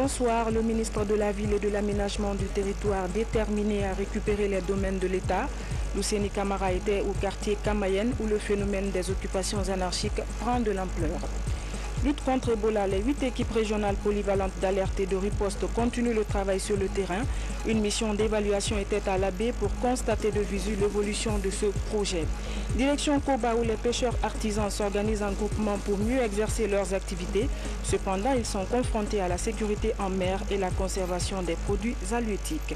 Bonsoir. Le ministre de la Ville et de l'Aménagement du Territoire déterminé à récupérer les domaines de l'État. Luceni Camara était au quartier Camayen où le phénomène des occupations anarchiques prend de l'ampleur. Lutte contre Ebola, les 8 équipes régionales polyvalentes d'alerte et de riposte continuent le travail sur le terrain. Une mission d'évaluation était à la baie pour constater de visu l'évolution de ce projet. Direction Koba où les pêcheurs artisans s'organisent en groupement pour mieux exercer leurs activités. Cependant, ils sont confrontés à la sécurité en mer et la conservation des produits halieutiques.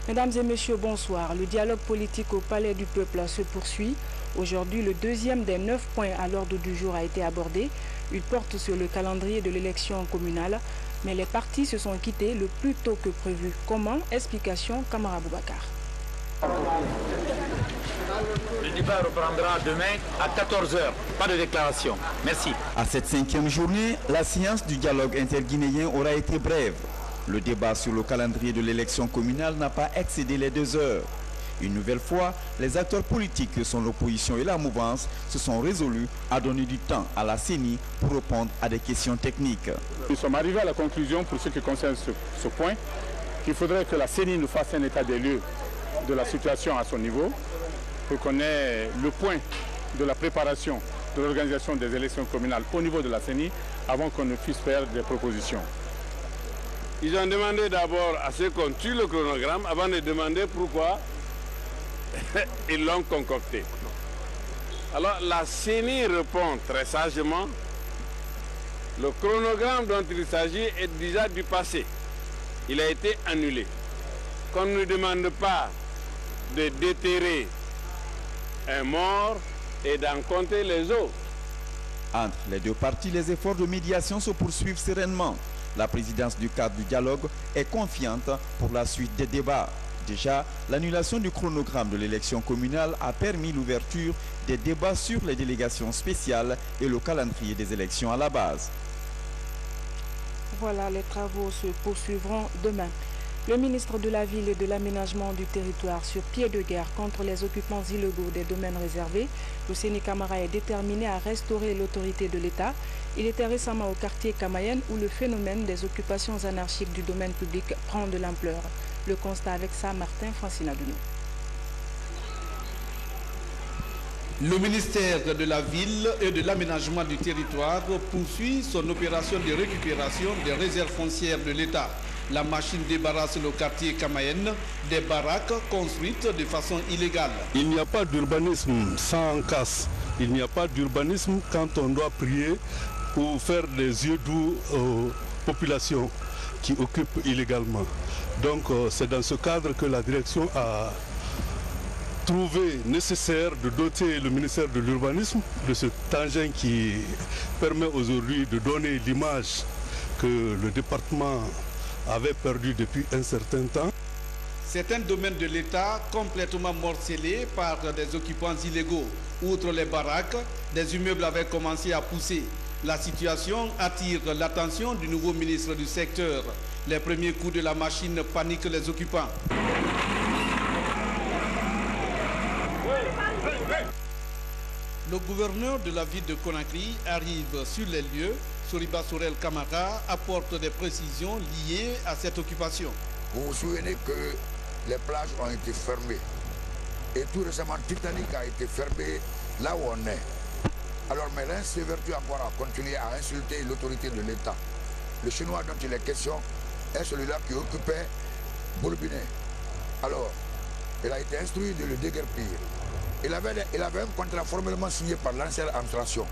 Mesdames et messieurs, bonsoir. Le dialogue politique au Palais du Peuple se poursuit. Aujourd'hui, le deuxième des 9 points à l'ordre du jour a été abordé. Il porte sur le calendrier de l'élection communale, mais les partis se sont quittés le plus tôt que prévu. Comment? Explication, Camara Boubacar. Le débat reprendra demain à 14 h. Pas de déclaration. Merci. À cette 5e journée, la séance du dialogue interguinéen aura été brève. Le débat sur le calendrier de l'élection communale n'a pas excédé les 2 heures. Une nouvelle fois, les acteurs politiques que sont l'opposition et la mouvance se sont résolus à donner du temps à la CENI pour répondre à des questions techniques. Nous sommes arrivés à la conclusion, pour ce qui concerne ce point, qu'il faudrait que la CENI nous fasse un état des lieux de la situation à son niveau, pour qu'on ait le point de la préparation de l'organisation des élections communales au niveau de la CENI, avant qu'on ne puisse faire des propositions. Ils ont demandé d'abord à ce qu'on tue le chronogramme avant de demander pourquoi ils l'ont concocté. Alors la CENI répond très sagement, le chronogramme dont il s'agit est déjà du passé. Il a été annulé. Qu'on ne demande pas de déterrer un mort et d'en compter les autres. Entre les deux parties, les efforts de médiation se poursuivent sereinement. La présidence du cadre du dialogue est confiante pour la suite des débats. Déjà, l'annulation du chronogramme de l'élection communale a permis l'ouverture des débats sur les délégations spéciales et le calendrier des élections à la base. Voilà, les travaux se poursuivront demain. Le ministre de la Ville et de l'Aménagement du Territoire sur pied de guerre contre les occupants illégaux des domaines réservés, Luceni Camara est déterminé à restaurer l'autorité de l'État. Il était récemment au quartier Camayen où le phénomène des occupations anarchiques du domaine public prend de l'ampleur. Le constat avec ça, Martin Francinadouni. Le ministère de la Ville et de l'Aménagement du Territoire poursuit son opération de récupération des réserves foncières de l'État. La machine débarrasse le quartier Camayen des baraques construites de façon illégale. Il n'y a pas d'urbanisme sans casse. Il n'y a pas d'urbanisme quand on doit prier ou faire des yeux doux aux populations qui occupent illégalement. Donc c'est dans ce cadre que la direction a trouvé nécessaire de doter le ministère de l'Urbanisme de cet engin qui permet aujourd'hui de donner l'image que le département avait perdu depuis un certain temps. Certains domaines de l'État complètement morcelés par des occupants illégaux. Outre les baraques, des immeubles avaient commencé à pousser. La situation attire l'attention du nouveau ministre du secteur. Les premiers coups de la machine paniquent les occupants. Le gouverneur de la ville de Conakry arrive sur les lieux. Soriba Sorel Camara apporte des précisions liées à cette occupation. Vous vous souvenez que les plages ont été fermées. Et tout récemment, Titanic a été fermé là où on est. Alors, mais l'un s'évertue encore à continuer à insulter l'autorité de l'État. Le Chinois dont il est question est celui-là qui occupait Boulbiné. Alors, il a été instruit de le déguerpir. Il avait un contrat formellement signé par l'ancienne administration.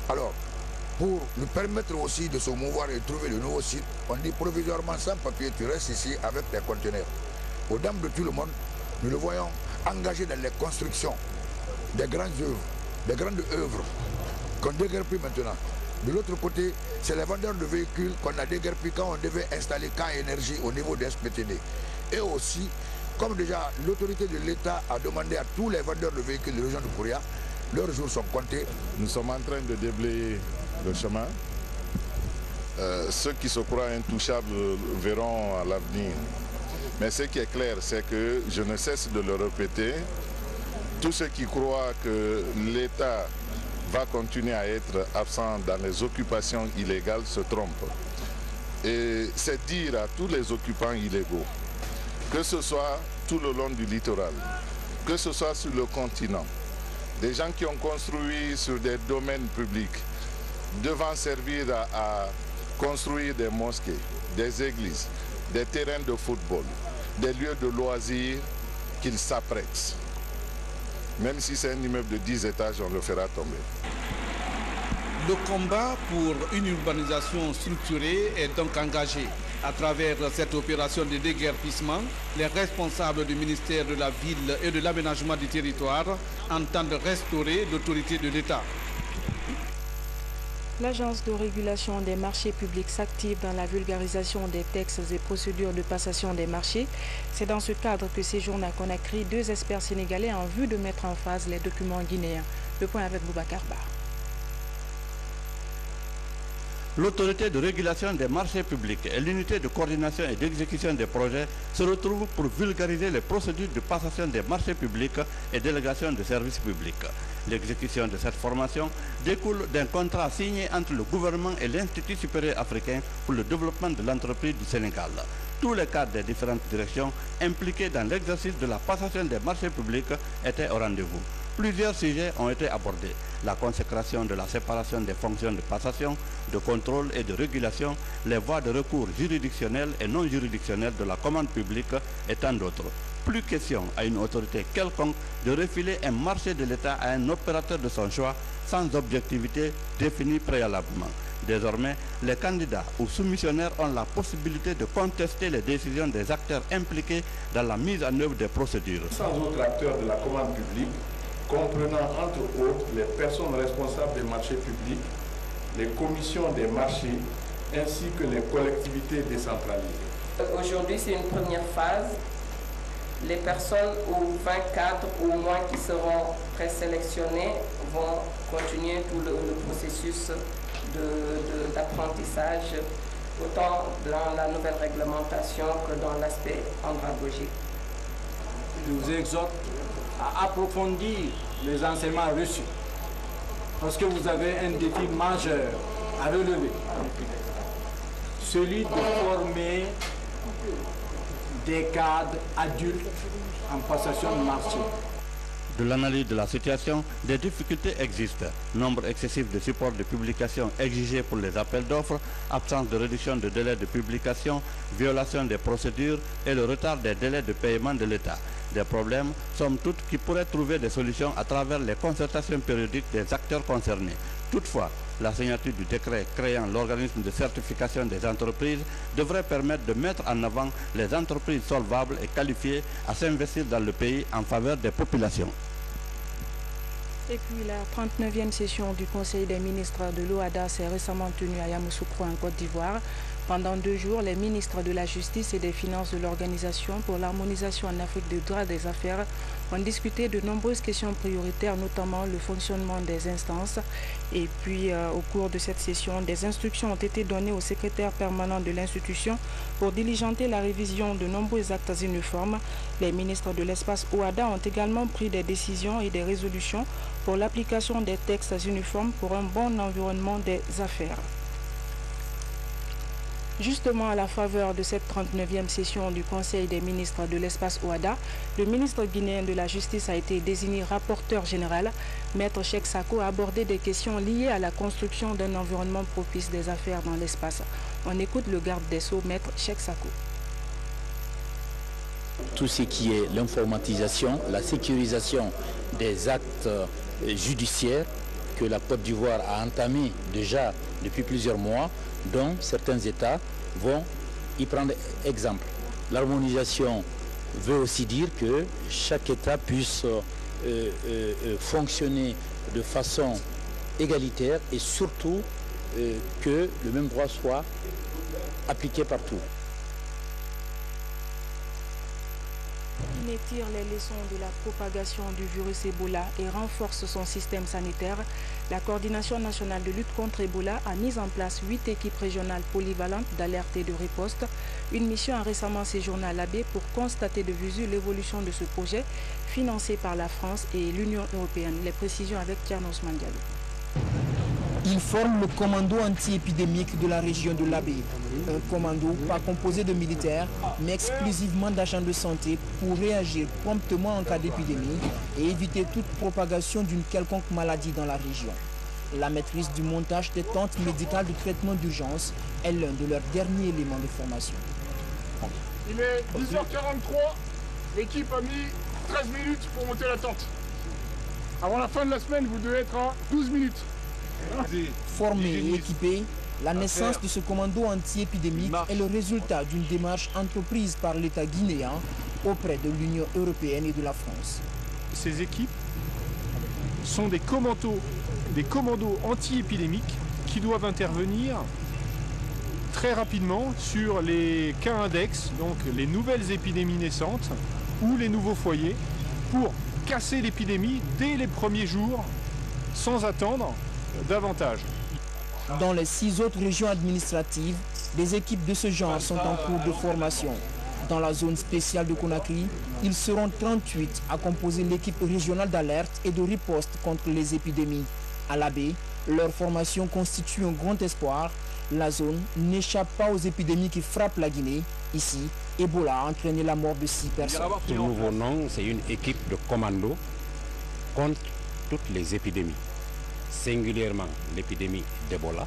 Alors, pour nous permettre aussi de se mouvoir et trouver de nouveaux sites, on dit provisoirement sans papier, tu restes ici avec tes conteneurs. Aux dames de tout le monde, nous le voyons engagé dans les constructions des grandes œuvres, des grandes œuvres qu'on déguerpit maintenant. De l'autre côté, c'est les vendeurs de véhicules qu'on a déguerpis quand on devait installer K Énergie au niveau des SPTD. Et aussi, comme déjà l'autorité de l'État a demandé à tous les vendeurs de véhicules de la région de Kouria, leurs jours sont comptés. Nous sommes en train de déblayer le chemin. Ceux qui se croient intouchables verront à l'avenir. Mais ce qui est clair, c'est que je ne cesse de le répéter. Tous ceux qui croient que l'État va continuer à être absent dans les occupations illégales se trompent. Et c'est dire à tous les occupants illégaux, que ce soit tout le long du littoral, que ce soit sur le continent, des gens qui ont construit sur des domaines publics, devant servir à construire des mosquées, des églises, des terrains de football, des lieux de loisirs, qu'ils s'apprêtent. Même si c'est un immeuble de 10 étages, on le fera tomber. Le combat pour une urbanisation structurée est donc engagé. À travers cette opération de déguerpissement, les responsables du ministère de la Ville et de l'Aménagement du Territoire entendent restaurer l'autorité de l'État. L'Agence de régulation des marchés publics s'active dans la vulgarisation des textes et procédures de passation des marchés. C'est dans ce cadre que séjournent à Conakry 2 experts sénégalais en vue de mettre en phase les documents guinéens. Le point avec Boubacar Ba. L'autorité de régulation des marchés publics et l'unité de coordination et d'exécution des projets se retrouvent pour vulgariser les procédures de passation des marchés publics et délégation de services publics. L'exécution de cette formation découle d'un contrat signé entre le gouvernement et l'Institut supérieur africain pour le développement de l'entreprise du Sénégal. Tous les cadres des différentes directions impliqués dans l'exercice de la passation des marchés publics étaient au rendez-vous. Plusieurs sujets ont été abordés. La consécration de la séparation des fonctions de passation, de contrôle et de régulation, les voies de recours juridictionnelles et non juridictionnelles de la commande publique et tant d'autres. Plus question à une autorité quelconque de refiler un marché de l'État à un opérateur de son choix sans objectivité définie préalablement. Désormais, les candidats ou soumissionnaires ont la possibilité de contester les décisions des acteurs impliqués dans la mise en œuvre des procédures. Sans autres acteurs de la commande publique, comprenant entre autres les personnes responsables des marchés publics, les commissions des marchés ainsi que les collectivités décentralisées. Aujourd'hui, c'est une première phase. Les personnes ou 20 cadres ou moins qui seront présélectionnés vont continuer tout le processus d'apprentissage, autant dans la nouvelle réglementation que dans l'aspect andragogique. Je vous exhorte à approfondir les enseignements reçus, parce que vous avez un défi majeur à relever, celui de former des cadres adultes en passation de marché. De l'analyse de la situation, des difficultés existent. Nombre excessif de supports de publication exigés pour les appels d'offres, absence de réduction de délais de publication, violation des procédures et le retard des délais de paiement de l'État. Des problèmes, somme toute, qui pourraient trouver des solutions à travers les concertations périodiques des acteurs concernés. Toutefois, la signature du décret créant l'organisme de certification des entreprises devrait permettre de mettre en avant les entreprises solvables et qualifiées à s'investir dans le pays en faveur des populations. Et puis la 39e session du Conseil des ministres de l'OHADA s'est récemment tenue à Yamoussoukro en Côte d'Ivoire. Pendant 2 jours, les ministres de la Justice et des Finances de l'Organisation pour l'harmonisation en Afrique de droit des affaires ont discuté de nombreuses questions prioritaires, notamment le fonctionnement des instances. Et puis, au cours de cette session, des instructions ont été données au secrétaire permanent de l'institution pour diligenter la révision de nombreux actes uniformes. Les ministres de l'espace OHADA ont également pris des décisions et des résolutions pour l'application des textes uniformes pour un bon environnement des affaires. Justement, à la faveur de cette 39e session du Conseil des ministres de l'espace OHADA, le ministre guinéen de la Justice a été désigné rapporteur général. Maître Cheikh Sako a abordé des questions liées à la construction d'un environnement propice des affaires dans l'espace. On écoute le garde des Sceaux, Maître Cheikh Sako. Tout ce qui est l'informatisation, la sécurisation des actes judiciaires que la Côte d'Ivoire a entamé déjà depuis plusieurs mois, dont certains États vont y prendre exemple. L'harmonisation veut aussi dire que chaque État puisse fonctionner de façon égalitaire et surtout que le même droit soit appliqué partout. Guinée tire les leçons de la propagation du virus Ebola et renforce son système sanitaire. La coordination nationale de lutte contre Ebola a mis en place 8 équipes régionales polyvalentes d'alerte et de riposte. Une mission a récemment séjourné à l'Abbé pour constater de visu l'évolution de ce projet financé par la France et l'Union européenne. Les précisions avec Tiernos Mandialo. Ils forment le commando anti-épidémique de la région de l'Abbé. Un commando pas composé de militaires, mais exclusivement d'agents de santé pour réagir promptement en cas d'épidémie et éviter toute propagation d'une quelconque maladie dans la région. La maîtrise du montage des tentes médicales de traitement d'urgence est l'un de leurs derniers éléments de formation. Il est 10h43, l'équipe a mis 13 minutes pour monter la tente. Avant la fin de la semaine, vous devez être à 12 minutes. Formés et équipés, la naissance de ce commando anti-épidémique est le résultat d'une démarche entreprise par l'État guinéen auprès de l'Union européenne et de la France. Ces équipes sont des commandos anti-épidémiques qui doivent intervenir très rapidement sur les cas index, donc les nouvelles épidémies naissantes ou les nouveaux foyers, pour casser l'épidémie dès les premiers jours sans attendre davantage. Dans les 6 autres régions administratives, des équipes de ce genre sont en cours de formation. Dans la zone spéciale de Conakry, ils seront 38 à composer l'équipe régionale d'alerte et de riposte contre les épidémies. À l'Abbé, leur formation constitue un grand espoir. La zone n'échappe pas aux épidémies qui frappent la Guinée. Ici, Ebola a entraîné la mort de 6 personnes. Ce nouveau nom, c'est une équipe de commando contre toutes les épidémies. Singulièrement l'épidémie d'Ebola,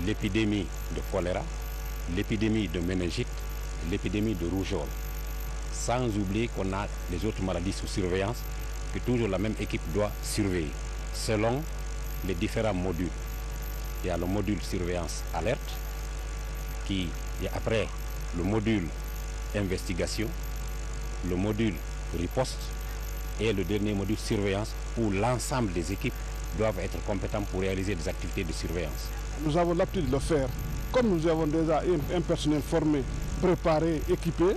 l'épidémie de choléra, l'épidémie de méningite, l'épidémie de rougeole. Sans oublier qu'on a les autres maladies sous surveillance que toujours la même équipe doit surveiller selon les différents modules. Il y a le module surveillance alerte, qui est après le module investigation, le module riposte et le dernier module surveillance où l'ensemble des équipes doivent être compétents pour réaliser des activités de surveillance. Nous avons l'habitude de le faire. Comme nous avons déjà un personnel formé, préparé, équipé,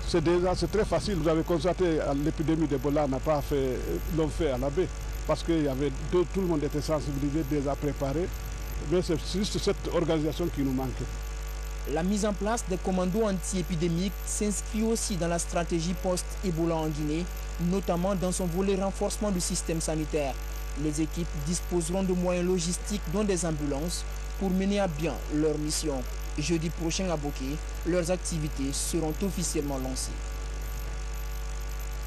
c'est très facile. Vous avez constaté l'épidémie d'Ebola n'a pas fait l'ont fait à l'Abbé parce que tout le monde était sensibilisé, déjà préparé. Mais c'est juste cette organisation qui nous manque. La mise en place des commandos anti-épidémiques s'inscrit aussi dans la stratégie post-Ebola en Guinée, notamment dans son volet renforcement du système sanitaire. Les équipes disposeront de moyens logistiques, dont des ambulances, pour mener à bien leur mission. Jeudi prochain à Boké, leurs activités seront officiellement lancées.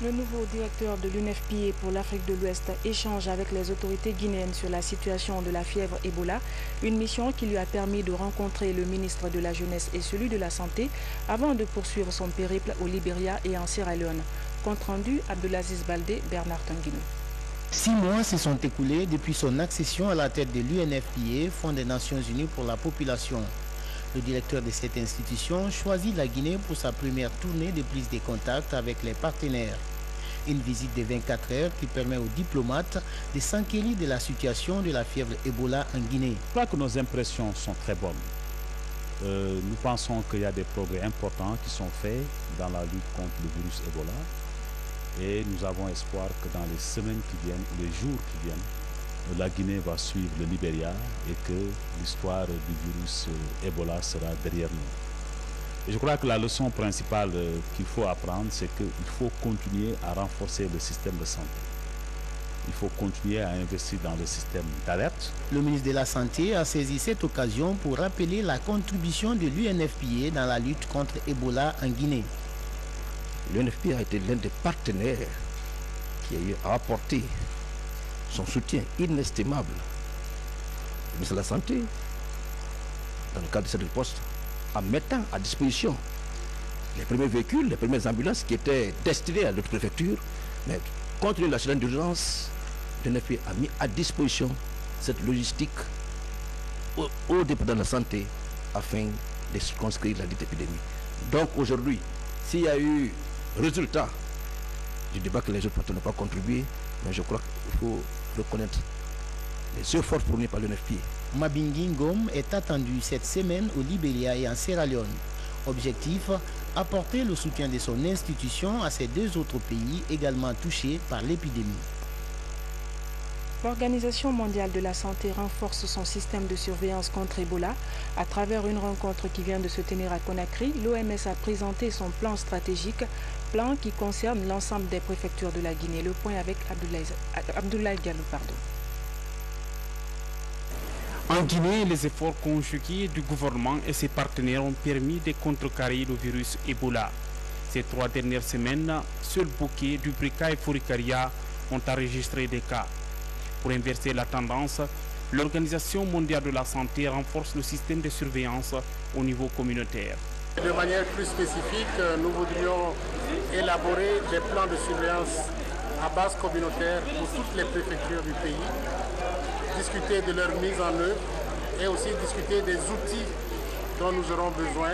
Le nouveau directeur de l'UNFPA pour l'Afrique de l'Ouest échange avec les autorités guinéennes sur la situation de la fièvre Ebola, une mission qui lui a permis de rencontrer le ministre de la Jeunesse et celui de la Santé avant de poursuivre son périple au Libéria et en Sierra Leone. Compte rendu, Abdelaziz Baldé, Bernard Tanguino. 6 mois se sont écoulés depuis son accession à la tête de l'UNFPA, Fonds des Nations Unies pour la population. Le directeur de cette institution choisit la Guinée pour sa première tournée de prise de contact avec les partenaires. Une visite de 24 heures qui permet aux diplomates de s'enquérir de la situation de la fièvre Ebola en Guinée. Je crois que nos impressions sont très bonnes. Nous pensons qu'il y a des progrès importants qui sont faits dans la lutte contre le virus Ebola. Et nous avons espoir que dans les semaines qui viennent, les jours qui viennent, la Guinée va suivre le Libéria et que l'histoire du virus Ebola sera derrière nous. Et je crois que la leçon principale qu'il faut apprendre, c'est qu'il faut continuer à renforcer le système de santé. Il faut continuer à investir dans le système d'alerte. Le ministre de la Santé a saisi cette occasion pour rappeler la contribution de l'UNFPA dans la lutte contre Ebola en Guinée. L'UNFPA a été l'un des partenaires qui a apporté son soutien inestimable au ministre de la Santé dans le cadre de cette riposte en mettant à disposition les premiers véhicules, les premières ambulances qui étaient destinées à notre préfecture. Mais compte tenu de la situation d'urgence, l'UNFPA a mis à disposition cette logistique au département de la santé afin de circonscrire la dite épidémie. Donc aujourd'hui, s'il y a eu résultat, je ne dis pas que les autres partenaires n'ont pas contribué, mais je crois qu'il faut reconnaître les efforts fournis par l'UNFPA. Mabingi Ngom est attendu cette semaine au Libéria et en Sierra Leone. Objectif, apporter le soutien de son institution à ces 2 autres pays également touchés par l'épidémie. L'Organisation mondiale de la santé renforce son système de surveillance contre Ebola. À travers une rencontre qui vient de se tenir à Conakry, l'OMS a présenté son plan stratégique, plan qui concerne l'ensemble des préfectures de la Guinée. Le point avec Abdoulaye Diallo. En Guinée, les efforts conjugués du gouvernement et ses partenaires ont permis de contrecarrer le virus Ebola. Ces 3 dernières semaines, seul Bokeh, Dubrika et Fourikaria ont enregistré des cas. Pour inverser la tendance, l'Organisation mondiale de la santé renforce le système de surveillance au niveau communautaire. De manière plus spécifique, nous voudrions élaborer des plans de surveillance à base communautaire pour toutes les préfectures du pays, discuter de leur mise en œuvre et aussi discuter des outils dont nous aurons besoin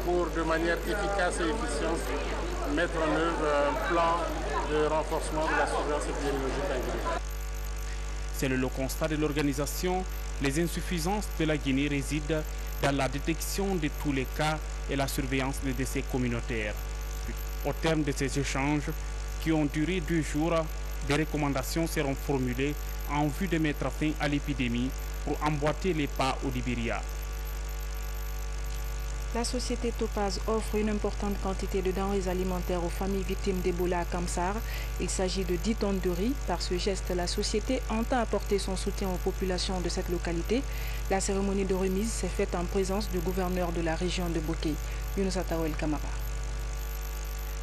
pour, de manière efficace et efficiente, mettre en œuvre un plan de renforcement de la surveillance épidémiologique en Guinée. C'est le constat de l'organisation. Les insuffisances de la Guinée résident dans la détection de tous les cas et la surveillance des décès communautaires. Au terme de ces échanges, qui ont duré 2 jours, des recommandations seront formulées en vue de mettre fin à l'épidémie pour emboîter les pas au Libéria. La société Topaz offre une importante quantité de denrées alimentaires aux familles victimes d'Ebola à Kamsar. Il s'agit de 10 tonnes de riz. Par ce geste, la société entend apporter son soutien aux populations de cette localité. La cérémonie de remise s'est faite en présence du gouverneur de la région de Bokeh, Younoussa Tawel Kamara.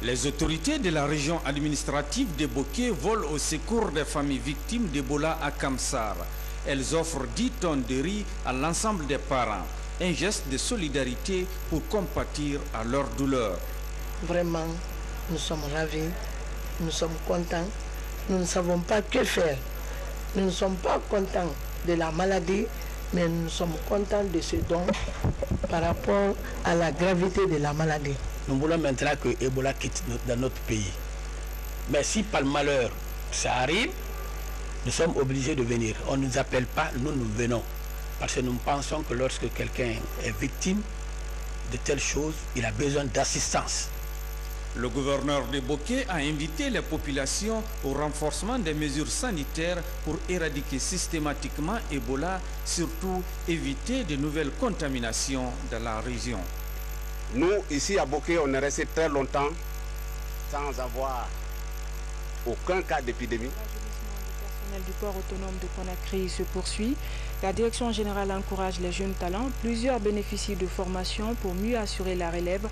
Les autorités de la région administrative de Bokeh volent au secours des familles victimes d'Ebola à Kamsar. Elles offrent 10 tonnes de riz à l'ensemble des parents. Un geste de solidarité pour compatir à leur douleur. Vraiment, nous sommes ravis, nous sommes contents, nous ne savons pas que faire. Nous ne sommes pas contents de la maladie, mais nous sommes contents de ce don par rapport à la gravité de la maladie. Nous voulons maintenant que Ebola quitte dans notre pays. Mais si par malheur ça arrive, nous sommes obligés de venir. On ne nous appelle pas, nous venons. Parce que nous pensons que lorsque quelqu'un est victime de telles choses, il a besoin d'assistance. Le gouverneur de Bokeh a invité les populations au renforcement des mesures sanitaires pour éradiquer systématiquement Ebola, surtout éviter de nouvelles contaminations dans la région. Nous, ici à Bokeh, on est resté très longtemps sans avoir aucun cas d'épidémie. Du port autonome de Conakry se poursuit. La direction générale encourage les jeunes talents. Plusieurs bénéficient de formations pour mieux assurer la relève.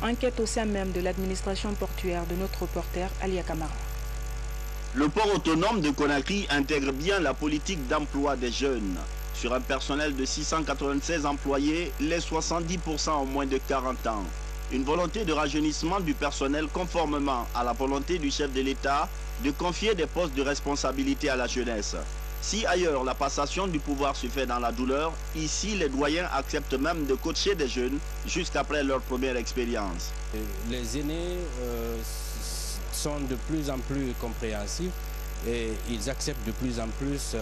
Enquête au sein même de l'administration portuaire de notre reporter Alia Kamara. Le port autonome de Conakry intègre bien la politique d'emploi des jeunes. Sur un personnel de 696 employés, les 70% ont moins de 40 ans. Une volonté de rajeunissement du personnel conformément à la volonté du chef de l'État de confier des postes de responsabilité à la jeunesse. Si ailleurs la passation du pouvoir se fait dans la douleur, ici les doyens acceptent même de coacher des jeunes jusqu'après leur première expérience. Les aînés sont de plus en plus compréhensifs et ils acceptent de plus en plus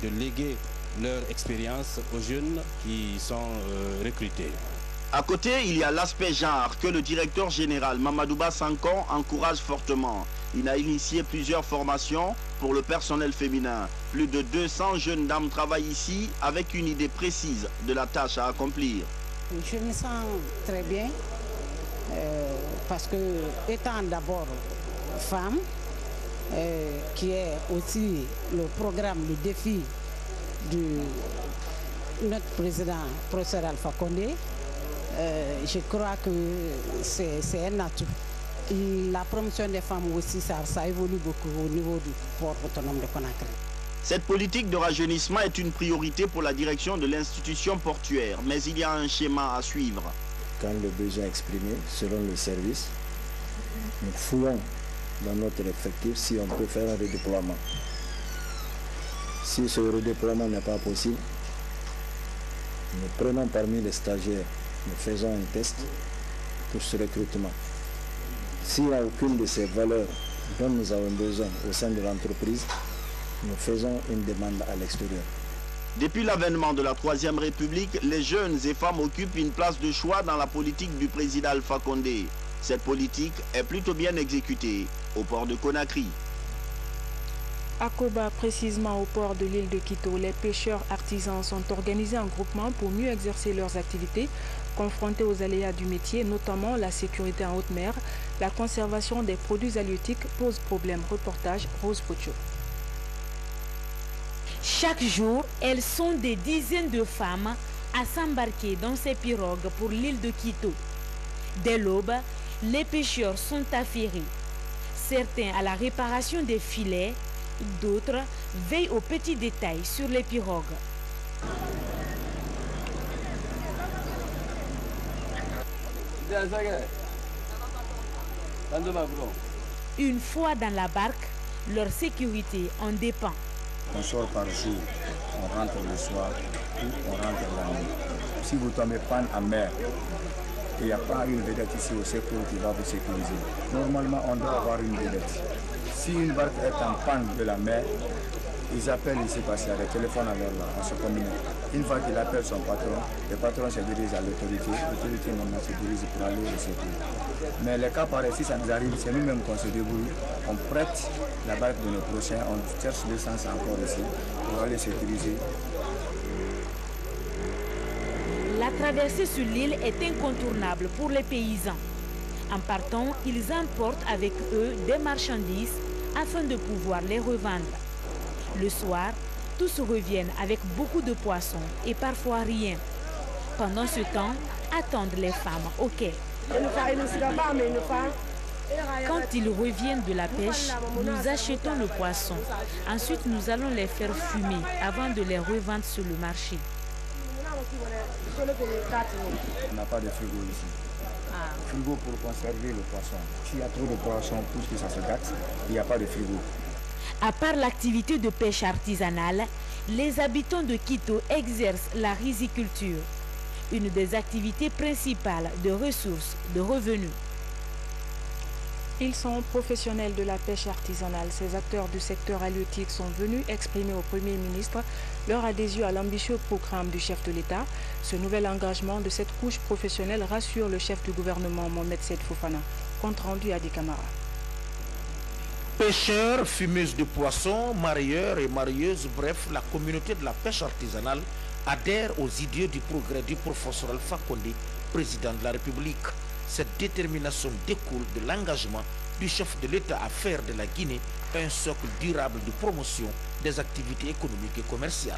de léguer leur expérience aux jeunes qui sont recrutés. À côté, il y a l'aspect genre que le directeur général Mamadouba Sankon encourage fortement. Il a initié plusieurs formations pour le personnel féminin. Plus de 200 jeunes dames travaillent ici avec une idée précise de la tâche à accomplir. Je me sens très bien parce que étant d'abord femme, qui est aussi le programme, le défi de notre président, professeur Alpha Condé, je crois que c'est un atout. La promotion des femmes aussi, ça évolue beaucoup au niveau du port autonome de Conakry. Cette politique de rajeunissement est une priorité pour la direction de l'institution portuaire, mais il y a un schéma à suivre. Quand le besoin est exprimé, selon le service, nous fouillons dans notre effectif si on peut faire un redéploiement. Si ce redéploiement n'est pas possible, nous prenons parmi les stagiaires, nous faisons un test pour ce recrutement. S'il n'y a aucune de ces valeurs dont nous avons besoin au sein de l'entreprise, nous faisons une demande à l'extérieur. Depuis l'avènement de la Troisième République, les jeunes et femmes occupent une place de choix dans la politique du président Alpha Condé. Cette politique est plutôt bien exécutée au port de Conakry. À Koba, précisément au port de l'île de Quito, les pêcheurs artisans sont organisés en groupement pour mieux exercer leurs activités, confrontés aux aléas du métier, notamment la sécurité en haute mer. La conservation des produits halieutiques pose problème. Reportage Rose Pocho. Chaque jour, elles sont des dizaines de femmes à s'embarquer dans ces pirogues pour l'île de Quito. Dès l'aube, les pêcheurs sont affairés. Certains à la réparation des filets, d'autres veillent aux petits détails sur les pirogues. Une fois dans la barque, leur sécurité en dépend. On sort par jour, on rentre le soir ou on rentre la nuit. Si vous tombez panne en mer, il n'y a pas une vedette ici au secours qui va vous sécuriser. Normalement, on doit avoir une vedette. Si une barque est en panne de la mer, ils appellent ici parce qu'il y a des téléphones à on se communique. Une fois qu'il appelle son patron, le patron se dirige à l'autorité, l'autorité maintenant se dirige pour aller au secours. Mais les cas pareils, si ça nous arrive, c'est nous-mêmes qu'on se débrouille, on prête la barque de nos prochains, on cherche l'essence encore ici pour aller sécuriser. La traversée sur l'île est incontournable pour les paysans. En partant, ils emportent avec eux des marchandises afin de pouvoir les revendre. Le soir, tous reviennent avec beaucoup de poissons et parfois rien. Pendant ce temps, attendent les femmes au quai. Quand ils reviennent de la pêche, nous achetons le poisson. Ensuite, nous allons les faire fumer avant de les revendre sur le marché. On n'a pas de frigo ici. Frigo pour conserver le poisson. S'il y a trop de poissons, puisque ça se gâte, il n'y a pas de frigo. À part l'activité de pêche artisanale, les habitants de Quito exercent la riziculture, une des activités principales de ressources, de revenus. Ils sont professionnels de la pêche artisanale. Ces acteurs du secteur halieutique sont venus exprimer au Premier ministre leur adhésion à l'ambitieux programme du chef de l'État. Ce nouvel engagement de cette couche professionnelle rassure le chef du gouvernement, Mohamed Seyd Fofana. Compte rendu à Adi Camara. Pêcheurs, fumeuses de poissons, marieurs et marieuses, bref, la communauté de la pêche artisanale adhère aux idées du progrès du professeur Alpha Condé, président de la République. Cette détermination découle de l'engagement du chef de l'État à faire de la Guinée un socle durable de promotion des activités économiques et commerciales.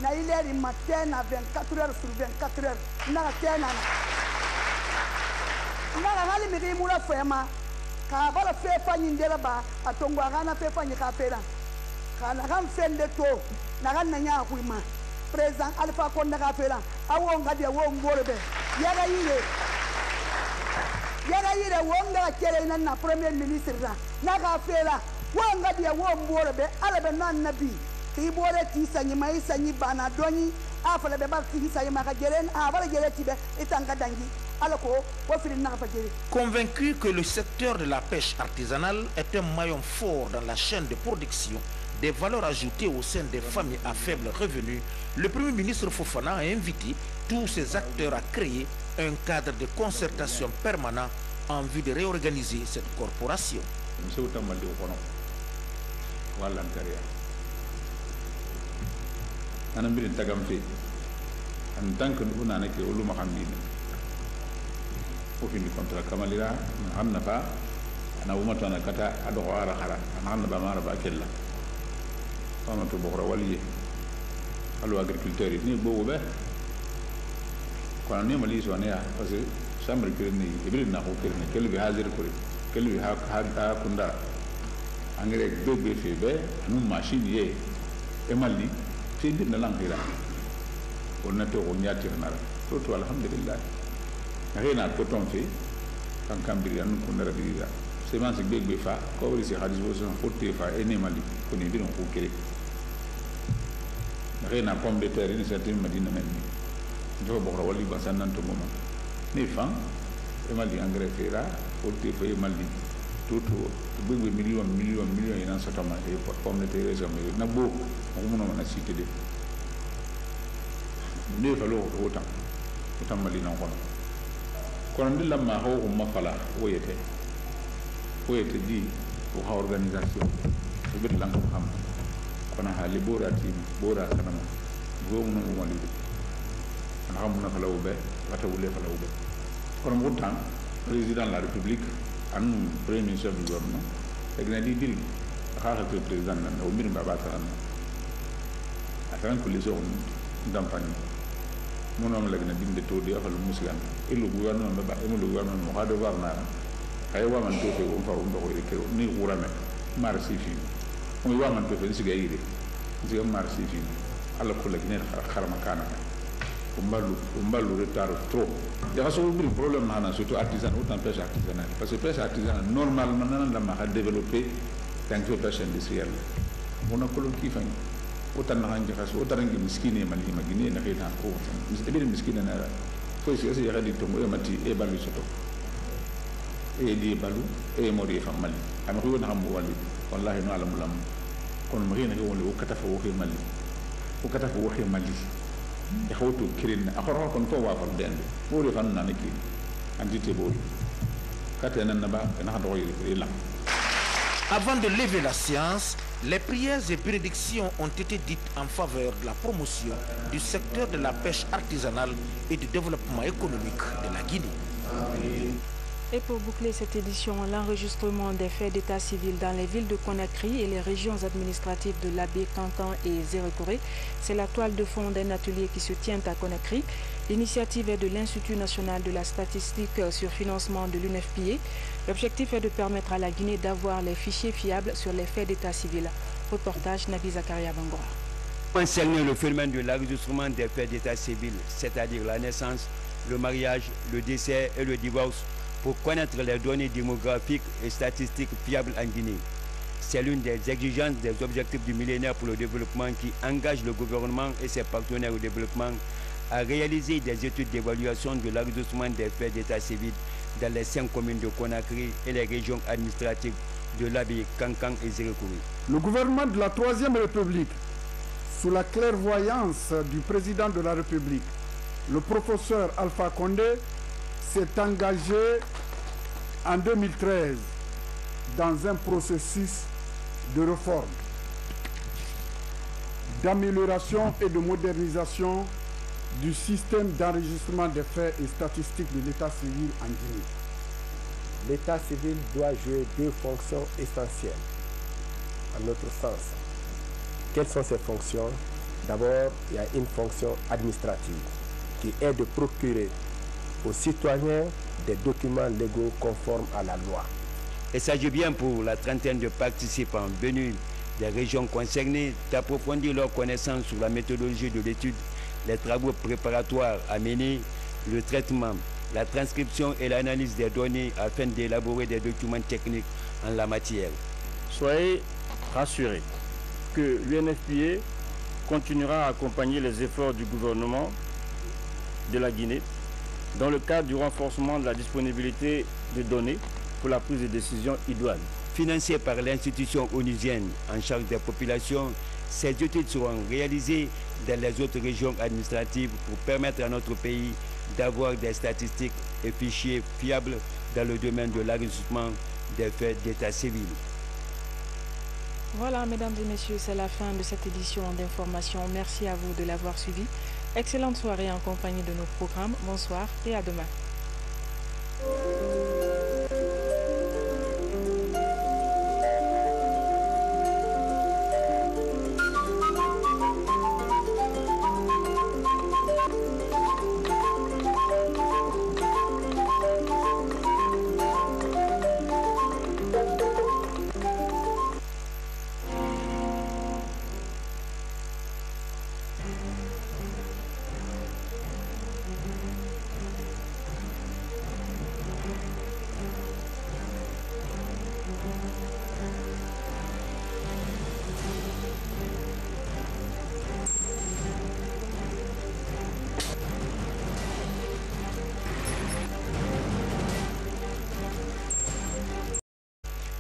Na il est matin à 24 heures sur 24 heures. Na tena. Na ngali mi mura fema. Ka bala fe fanyi ndela ba atongo agana fe fanyi ka pera. Ka na gam fende to na ganna nya kuima. President Alpha Condé ka pera. Awo ngadi wo ngorebe. Yaga yire wonga kele na premier ministre na ka pera. Wo ngadi wo ngorebe alabe nan nabi. Convaincu que le secteur de la pêche artisanale est un maillon fort dans la chaîne de production des valeurs ajoutées au sein des familles à faible revenu, le Premier ministre Fofana a invité tous ces acteurs à créer un cadre de concertation permanent en vue de réorganiser cette corporation. Ana mbirin tagam fe en tant que nous nana ke olu mahamdi o fini contrat kamalira hanna fa ana umata na kata ado ara khara hanna ba mara ba kella fama to bokra waliye alu agriculteur ni bo be ko ne mali so ne ya parce que chambre kirni ibrin na ko kirni kelbi hazir ko kelbi ha kunda engrais bebe fe be nu machine ye e mali c'est dire na langue là on a tout on y a tiré nara tout alhamdulillah rien ko ton fait kan kambiri an ko ndara biriga c'est man sig begbe fa ko wori si hadis bo son fotte fa ene mali ko ni biron ko kere rien pomme de terre ni certain madina men ni do bo wali ba sanan to moma ni fa e mali engrais fera fotte fa e mali tout begbe million ina satama e pomme de terre jamais na bo on na cité de ne falo autant malina kon ndilla ma ho umma fala woyete di ko ha organisation e bet lang xam kono ha liborati bora kanama go mo wali le président de la République, le premier ministre du gouvernement, et le président de la République, mon homme l'a dit de tout dire le musulman et le gouvernement a de voir là aywa man to fe on fa on do ko ni urame marsi fi on wa man to fe ci gayide ci marsi fi alla ko la gene kharama kana o mballu retard trop il y a un problème là surtout artisan autant pêche artisanale parce que pêche artisanale normalement nan la ma développer tant que pêche industrielle on a colon qui fait autant na hangi xaso autant ngi miskine mali magine na xina ko ebe miskine na fo ci aussi yadi to mo mati e balu soto e di balu e mori fa mali am ko na xam wali wallahi no alam lam kon mo xina ko woni o kata fa waxi mali e xawto kirin akoro kon ko wa fa den bo le fan na neki andité bo kata nan na ba na do yi la. Avant de lever la séance, les prières et bénédictions ont été dites en faveur de la promotion du secteur de la pêche artisanale et du développement économique de la Guinée. Et pour boucler cette édition, l'enregistrement des faits d'état civil dans les villes de Conakry et les régions administratives de Labé, Kankan et Zérékoré, c'est la toile de fond d'un atelier qui se tient à Conakry. L'initiative est de l'Institut national de la statistique sur financement de l'UNFPA. L'objectif est de permettre à la Guinée d'avoir les fichiers fiables sur les faits d'état civil. Reportage Nabi Zakaria Bangora. Concernant le phénomène de l'enregistrement des faits d'état civil, c'est-à-dire la naissance, le mariage, le décès et le divorce, pour connaître les données démographiques et statistiques fiables en Guinée. C'est l'une des exigences des objectifs du millénaire pour le développement qui engage le gouvernement et ses partenaires au développement à réaliser des études d'évaluation de l'enregistrement des faits d'état civil dans les 5 communes de Conakry et les régions administratives de Labé, Kankan et Zérékoré. Le gouvernement de la Troisième République, sous la clairvoyance du président de la République, le professeur Alpha Condé, s'est engagé en 2013 dans un processus de réforme, d'amélioration et de modernisation du système d'enregistrement des faits et statistiques de l'état civil en Guinée. L'état civil doit jouer 2 fonctions essentielles, à notre sens. Quelles sont ces fonctions? D'abord, il y a une fonction administrative qui est de procurer aux citoyens des documents légaux conformes à la loi. Il s'agit bien pour la trentaine de participants venus des régions concernées d'approfondir leurs connaissances sur la méthodologie de l'étude, les travaux préparatoires à mener, le traitement, la transcription et l'analyse des données afin d'élaborer des documents techniques en la matière. Soyez rassurés que l'UNFPA continuera à accompagner les efforts du gouvernement de la Guinée dans le cadre du renforcement de la disponibilité de données pour la prise de décision idoine. Financées par l'institution onusienne en charge des populations, ces études seront réalisées dans les autres régions administratives pour permettre à notre pays d'avoir des statistiques et fichiers fiables dans le domaine de l'enregistrement des faits d'état civil. Voilà, mesdames et messieurs, c'est la fin de cette édition d'information. Merci à vous de l'avoir suivi. Excellente soirée en compagnie de nos programmes. Bonsoir et à demain.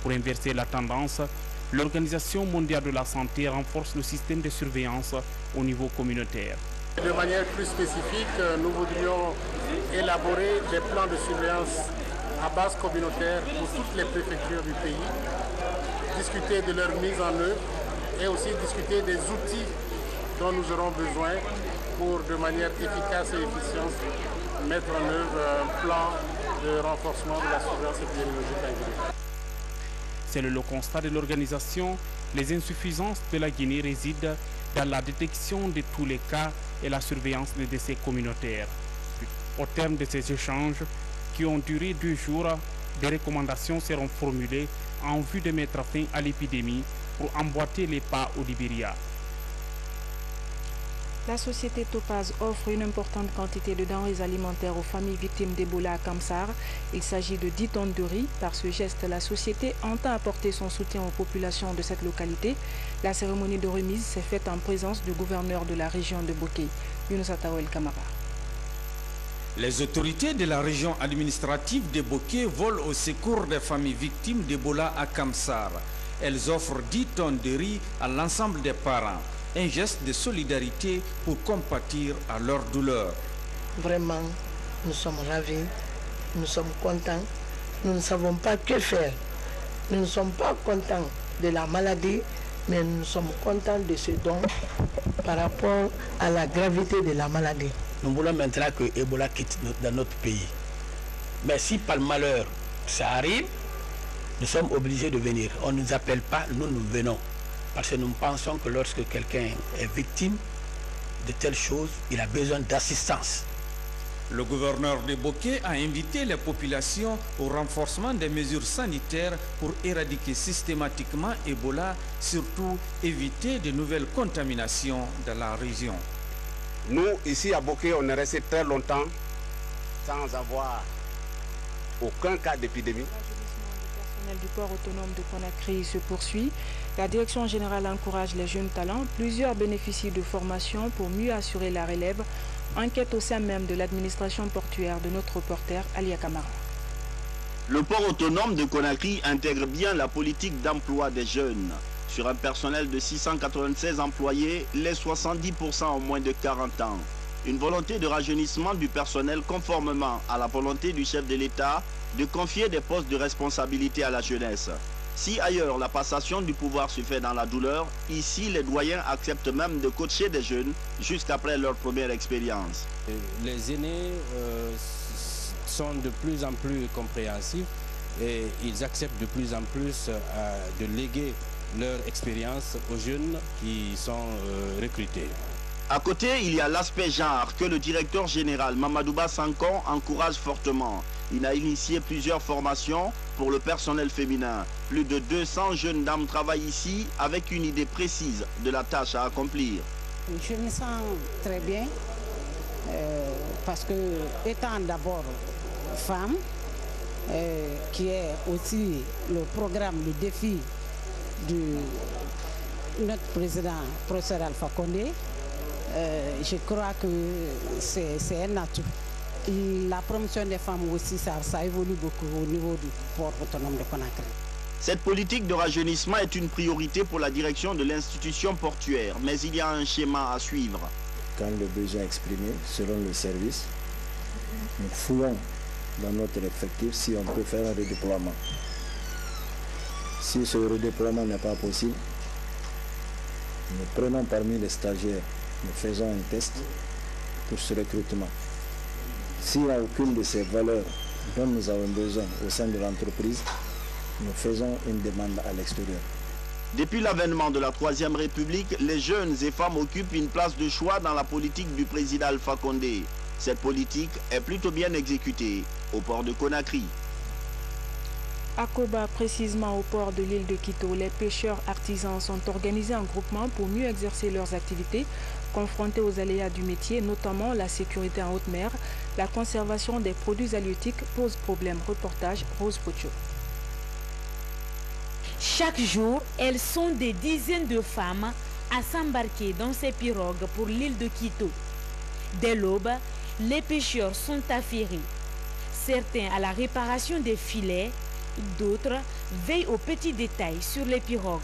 Pour inverser la tendance, l'Organisation mondiale de la santé renforce le système de surveillance au niveau communautaire. De manière plus spécifique, nous voudrions élaborer des plans de surveillance à base communautaire pour toutes les préfectures du pays, discuter de leur mise en œuvre et aussi discuter des outils dont nous aurons besoin pour, de manière efficace et efficiente, mettre en œuvre un plan de renforcement de la surveillance épidémiologique à Guinée. C'est le constat de l'organisation. Les insuffisances de la Guinée résident dans la détection de tous les cas et la surveillance des décès communautaires. Au terme de ces échanges, qui ont duré 2 jours, des recommandations seront formulées en vue de mettre fin à l'épidémie pour emboîter les pas au Libéria. La société Topaz offre une importante quantité de denrées alimentaires aux familles victimes d'Ebola à Kamsar. Il s'agit de 10 tonnes de riz. Par ce geste, la société entend apporter son soutien aux populations de cette localité. La cérémonie de remise s'est faite en présence du gouverneur de la région de Boké, Younousa Taro El Kamara. Les autorités de la région administrative de Boké volent au secours des familles victimes d'Ebola à Kamsar. Elles offrent 10 tonnes de riz à l'ensemble des parents. Un geste de solidarité pour compatir à leur douleur. Vraiment, nous sommes ravis, nous sommes contents, nous ne savons pas que faire. Nous ne sommes pas contents de la maladie, mais nous sommes contents de ce don par rapport à la gravité de la maladie. Nous voulons maintenant que Ebola quitte dans notre pays. Mais si par malheur ça arrive, nous sommes obligés de venir. On ne nous appelle pas, nous venons. Parce que nous pensons que lorsque quelqu'un est victime de telles choses, il a besoin d'assistance. Le gouverneur de Boké a invité les populations au renforcement des mesures sanitaires pour éradiquer systématiquement Ebola, surtout éviter de nouvelles contaminations dans la région. Nous, ici à Boké, on est resté très longtemps sans avoir aucun cas d'épidémie. Du port autonome de Conakry se poursuit. La direction générale encourage les jeunes talents. Plusieurs bénéficient de formations pour mieux assurer la relève. Enquête au sein même de l'administration portuaire de notre reporter Alia Kamara. Le port autonome de Conakry intègre bien la politique d'emploi des jeunes. Sur un personnel de 696 employés, les 70% ont moins de 40 ans. Une volonté de rajeunissement du personnel conformément à la volonté du chef de l'État de confier des postes de responsabilité à la jeunesse. Si ailleurs la passation du pouvoir se fait dans la douleur, ici les doyens acceptent même de coacher des jeunes jusqu'après leur première expérience. Les aînés sont de plus en plus compréhensifs et ils acceptent de plus en plus de léguer leur expérience aux jeunes qui sont recrutés. À côté, il y a l'aspect genre que le directeur général Mamadouba Sankon encourage fortement. Il a initié plusieurs formations pour le personnel féminin. Plus de 200 jeunes dames travaillent ici avec une idée précise de la tâche à accomplir. Je me sens très bien parce que étant d'abord femme, qui est aussi le programme, le défi de notre président, professeur Alpha Condé, je crois que c'est un atout. La promotion des femmes aussi, ça évolue beaucoup au niveau du port autonome de Conakry. Cette politique de rajeunissement est une priorité pour la direction de l'institution portuaire, mais il y a un schéma à suivre. Quand le besoin est exprimé, selon le service, nous fouillons dans notre effectif si on peut faire un redéploiement. Si ce redéploiement n'est pas possible, nous prenons parmi les stagiaires, nous faisons un test pour ce recrutement. S'il n'y a aucune de ces valeurs dont nous avons besoin au sein de l'entreprise, nous faisons une demande à l'extérieur. Depuis l'avènement de la Troisième République, les jeunes et femmes occupent une place de choix dans la politique du président Alpha Condé. Cette politique est plutôt bien exécutée au port de Conakry. À Koba, précisément au port de l'île de Quito, les pêcheurs artisans sont organisés en groupement pour mieux exercer leurs activités, confrontés aux aléas du métier, notamment la sécurité en haute mer. La conservation des produits halieutiques pose problème. Reportage Rose Pocho. Chaque jour, elles sont des dizaines de femmes à s'embarquer dans ces pirogues pour l'île de Quito. Dès l'aube, les pêcheurs sont affairés. Certains à la réparation des filets, d'autres veillent aux petits détails sur les pirogues.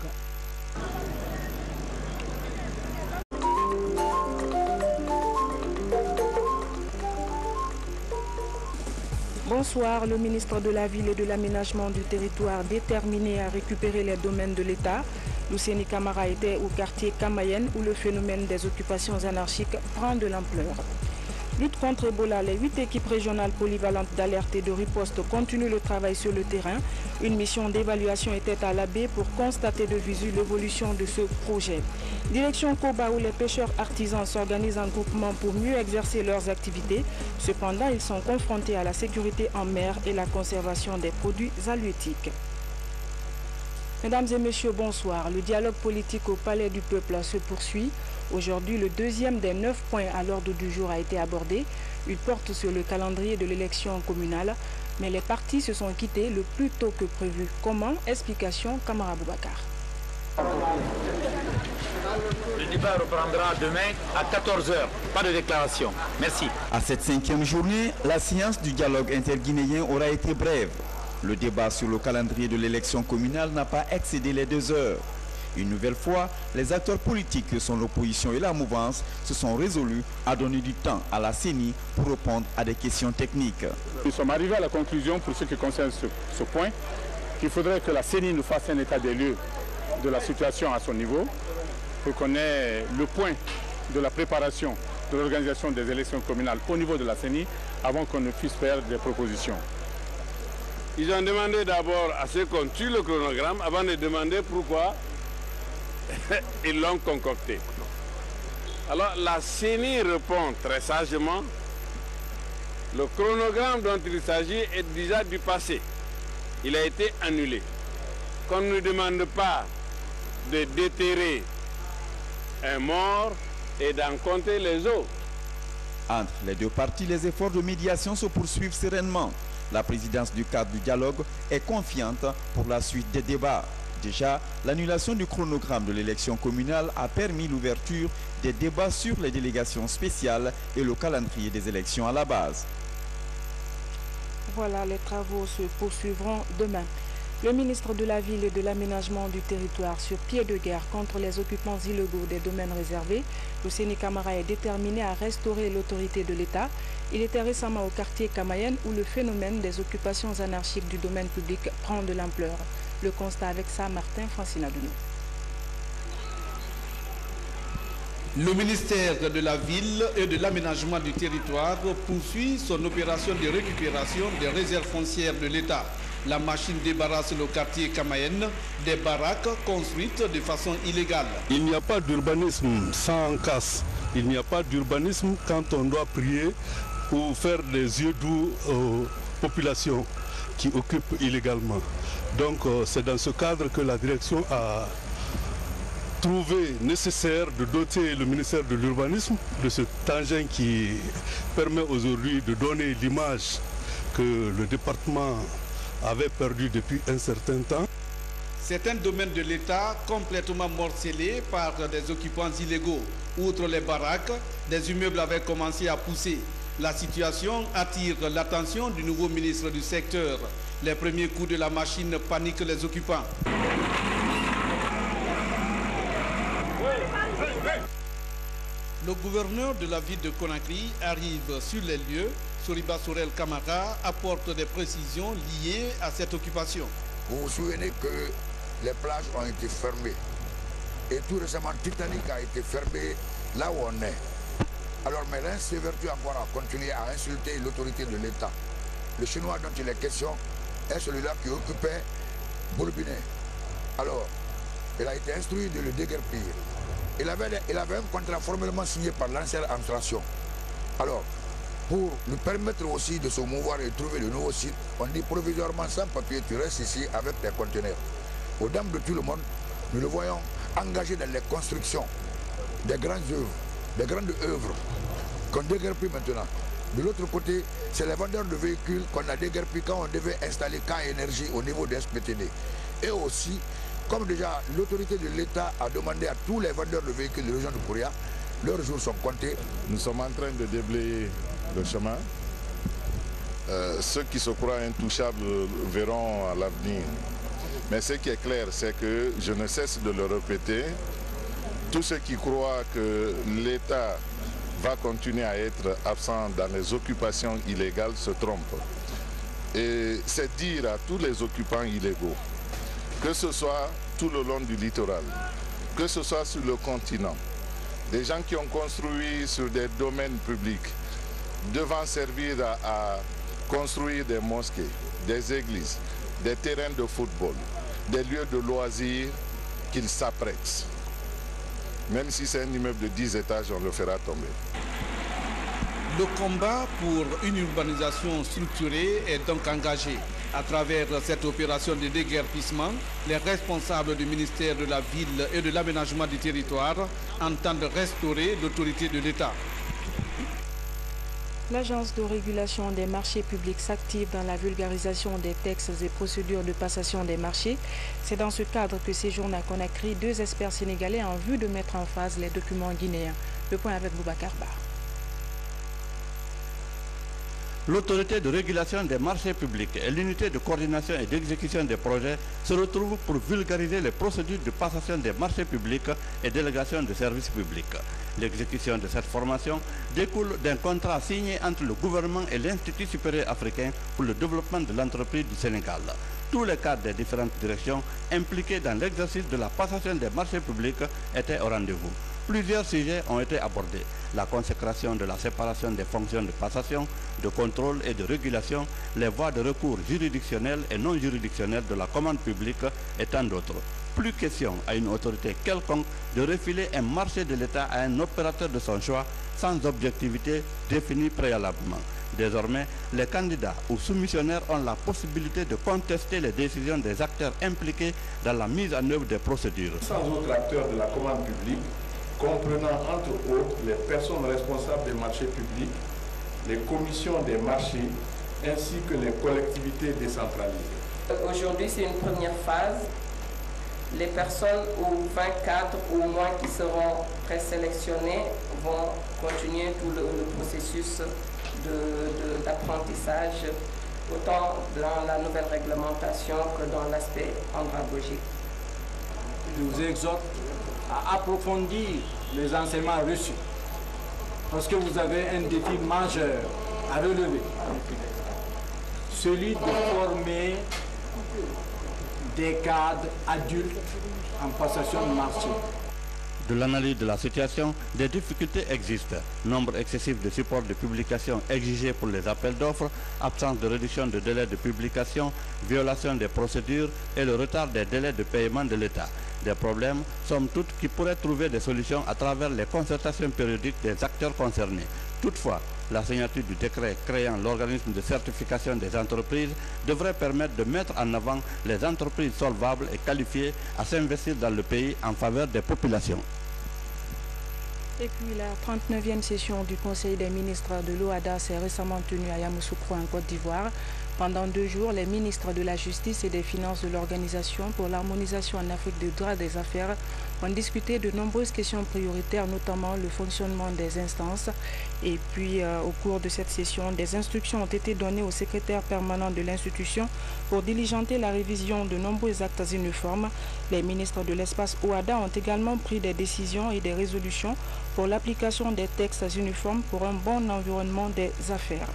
Bonsoir, le ministre de la Ville et de l'Aménagement du Territoire déterminé à récupérer les domaines de l'État. Luceni Camara était au quartier Kamayen où le phénomène des occupations anarchiques prend de l'ampleur. Lutte contre Ebola, les 8 équipes régionales polyvalentes d'alerte et de riposte continuent le travail sur le terrain. Une mission d'évaluation était à la baie pour constater de visu l'évolution de ce projet. Direction Koba où les pêcheurs artisans s'organisent en groupement pour mieux exercer leurs activités. Cependant, ils sont confrontés à la sécurité en mer et la conservation des produits halieutiques. Mesdames et messieurs, bonsoir. Le dialogue politique au Palais du Peuple se poursuit. Aujourd'hui, le deuxième des 9 points à l'ordre du jour a été abordé. Il porte sur le calendrier de l'élection communale, mais les partis se sont quittés le plus tôt que prévu. Comment? Explication, Kamara Boubacar. Le débat reprendra demain à 14 h. Pas de déclaration. Merci. À cette 5e journée, la séance du dialogue interguinéen aura été brève. Le débat sur le calendrier de l'élection communale n'a pas excédé les 2 heures. Une nouvelle fois, les acteurs politiques que sont l'opposition et la mouvance se sont résolus à donner du temps à la CENI pour répondre à des questions techniques. Nous sommes arrivés à la conclusion, pour ce qui concerne ce point, qu'il faudrait que la CENI nous fasse un état des lieux de la situation à son niveau, pour qu'on ait le point de la préparation de l'organisation des élections communales au niveau de la CENI, avant qu'on ne puisse faire des propositions. Ils ont demandé d'abord à ce qu'on tue le chronogramme avant de demander pourquoi ils l'ont concocté. Alors la CENI répond très sagement, le chronogramme dont il s'agit est déjà du passé. Il a été annulé. Qu'on ne demande pas de déterrer un mort et d'en compter les autres. Entre les deux parties, les efforts de médiation se poursuivent sereinement. La présidence du cadre du dialogue est confiante pour la suite des débats. Déjà, l'annulation du chronogramme de l'élection communale a permis l'ouverture des débats sur les délégations spéciales et le calendrier des élections à la base. Voilà, les travaux se poursuivront demain. Le ministre de la Ville et de l'Aménagement du Territoire sur pied de guerre contre les occupants illégaux des domaines réservés, Luceni Camara est déterminé à restaurer l'autorité de l'État. Il était récemment au quartier Kamayen où le phénomène des occupations anarchiques du domaine public prend de l'ampleur. Le constat avec ça, Martin Francina Dounou. Le ministère de la Ville et de l'Aménagement du Territoire poursuit son opération de récupération des réserves foncières de l'État. La machine débarrasse le quartier Kamayen des baraques construites de façon illégale. Il n'y a pas d'urbanisme sans casse. Il n'y a pas d'urbanisme quand on doit prier ou faire des yeux doux aux populations qui occupent illégalement. Donc c'est dans ce cadre que la direction a trouvé nécessaire de doter le ministère de l'Urbanisme de cet engin qui permet aujourd'hui de donner l'image que le département avait perdu depuis un certain temps. Certains domaines de l'État complètement morcelés par des occupants illégaux. Outre les baraques, des immeubles avaient commencé à pousser. La situation attire l'attention du nouveau ministre du secteur. Les premiers coups de la machine paniquent les occupants. Le gouverneur de la ville de Conakry arrive sur les lieux. Soriba Sorel Kamara apporte des précisions liées à cette occupation. Vous vous souvenez que les plages ont été fermées. Et tout récemment, Titanic a été fermé là où on est. Alors, mais l'insévérité encore a continué à insulter l'autorité de l'État. Le Chinois dont il est question est celui-là qui occupait Bourbinet. Alors, il a été instruit de le déguerpir. Il avait un contrat formellement signé par l'ancienne administration. Alors, pour lui permettre aussi de se mouvoir et trouver le nouveau site, on dit provisoirement sans papier, tu restes ici avec tes conteneurs. Aux dames de tout le monde, nous le voyons engagé dans les constructions des grandes œuvres qu'on déguerpit maintenant. De l'autre côté, c'est les vendeurs de véhicules qu'on a déguerpis quand on devait installer K Énergie au niveau des SPTD. Et aussi, comme déjà l'autorité de l'État a demandé à tous les vendeurs de véhicules de la région de Kouria, leurs jours sont comptés. Nous sommes en train de déblayer le chemin. Ceux qui se croient intouchables verront à l'avenir. Mais ce qui est clair, c'est que je ne cesse de le répéter. Tous ceux qui croient que l'État va continuer à être absent dans les occupations illégales se trompent. Et c'est dire à tous les occupants illégaux que ce soit tout le long du littoral, que ce soit sur le continent. Des gens qui ont construit sur des domaines publics, devant servir à construire des mosquées, des églises, des terrains de football, des lieux de loisirs qu'ils s'apprêtent. Même si c'est un immeuble de 10 étages, on le fera tomber. Le combat pour une urbanisation structurée est donc engagé. À travers cette opération de déguerpissement, les responsables du ministère de la Ville et de l'Aménagement du Territoire entendent restaurer l'autorité de l'État. L'Agence de régulation des marchés publics s'active dans la vulgarisation des textes et procédures de passation des marchés. C'est dans ce cadre que séjournent à Conakry 2 experts sénégalais en vue de mettre en phase les documents guinéens. Le point avec Boubacar Ba. L'autorité de régulation des marchés publics et l'unité de coordination et d'exécution des projets se retrouvent pour vulgariser les procédures de passation des marchés publics et délégation de services publics. L'exécution de cette formation découle d'un contrat signé entre le gouvernement et l'Institut supérieur africain pour le développement de l'entreprise du Sénégal. Tous les cadres des différentes directions impliquées dans l'exercice de la passation des marchés publics étaient au rendez-vous. Plusieurs sujets ont été abordés. La consécration de la séparation des fonctions de passation, de contrôle et de régulation, les voies de recours juridictionnelles et non juridictionnelles de la commande publique et tant d'autres. Plus question à une autorité quelconque de refiler un marché de l'État à un opérateur de son choix sans objectivité définie préalablement. Désormais, les candidats ou soumissionnaires ont la possibilité de contester les décisions des acteurs impliqués dans la mise en œuvre des procédures. Sans autres acteurs de la commande publique, comprenant entre autres les personnes responsables des marchés publics, les commissions des marchés ainsi que les collectivités décentralisées. Aujourd'hui, c'est une première phase. Les personnes ou 20 cadres ou moins qui seront présélectionnés vont continuer tout le processus d'apprentissage, autant dans la nouvelle réglementation que dans l'aspect andragogique. Je vous exhorte à approfondir les enseignements reçus, parce que vous avez un défi majeur à relever, celui de former des cadres adultes en passation de marché. De l'analyse de la situation, des difficultés existent. Nombre excessif de supports de publication exigés pour les appels d'offres, absence de réduction de délais de publication, violation des procédures et le retard des délais de paiement de l'État. Des problèmes, somme toute, qui pourraient trouver des solutions à travers les concertations périodiques des acteurs concernés. Toutefois, la signature du décret créant l'organisme de certification des entreprises devrait permettre de mettre en avant les entreprises solvables et qualifiées à s'investir dans le pays en faveur des populations. Et puis la 39e session du Conseil des ministres de l'OHADA s'est récemment tenue à Yamoussoukro en Côte d'Ivoire. Pendant 2 jours, les ministres de la Justice et des Finances de l'Organisation pour l'harmonisation en Afrique du droit des affaires ont discuté de nombreuses questions prioritaires, notamment le fonctionnement des instances. Et puis, au cours de cette session, des instructions ont été données au secrétaire permanent de l'institution pour diligenter la révision de nombreux actes uniformes. Les ministres de l'espace OHADA ont également pris des décisions et des résolutions pour l'application des textes uniformes pour un bon environnement des affaires.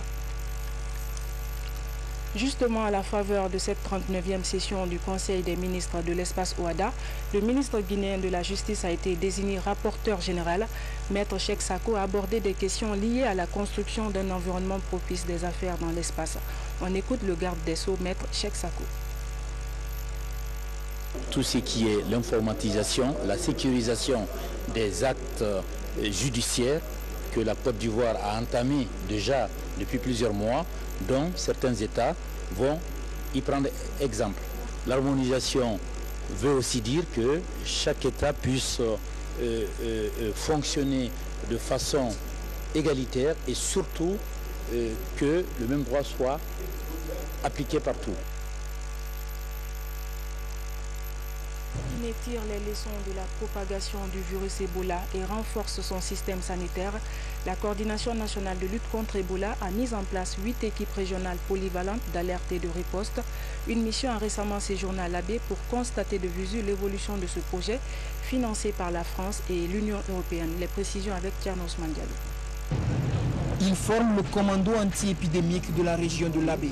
Justement, à la faveur de cette 39e session du Conseil des ministres de l'espace OHADA, le ministre guinéen de la Justice a été désigné rapporteur général. Maître Cheikh Sako a abordé des questions liées à la construction d'un environnement propice des affaires dans l'espace. On écoute le garde des Sceaux, Maître Cheikh Sako. Tout ce qui est l'informatisation, la sécurisation des actes judiciaires que la Côte d'Ivoire a entamé déjà depuis plusieurs mois, dont certains États vont y prendre exemple. L'harmonisation veut aussi dire que chaque État puisse fonctionner de façon égalitaire et surtout que le même droit soit appliqué partout. Guinée tire les leçons de la propagation du virus Ebola et renforce son système sanitaire. La coordination nationale de lutte contre Ebola a mis en place 8 équipes régionales polyvalentes d'alerte et de riposte. Une mission a récemment séjourné à l'Abbé pour constater de visu l'évolution de ce projet financé par la France et l'Union européenne. Les précisions avec Tiernos Mandialo. Ils forment le commando anti-épidémique de la région de l'Abbé.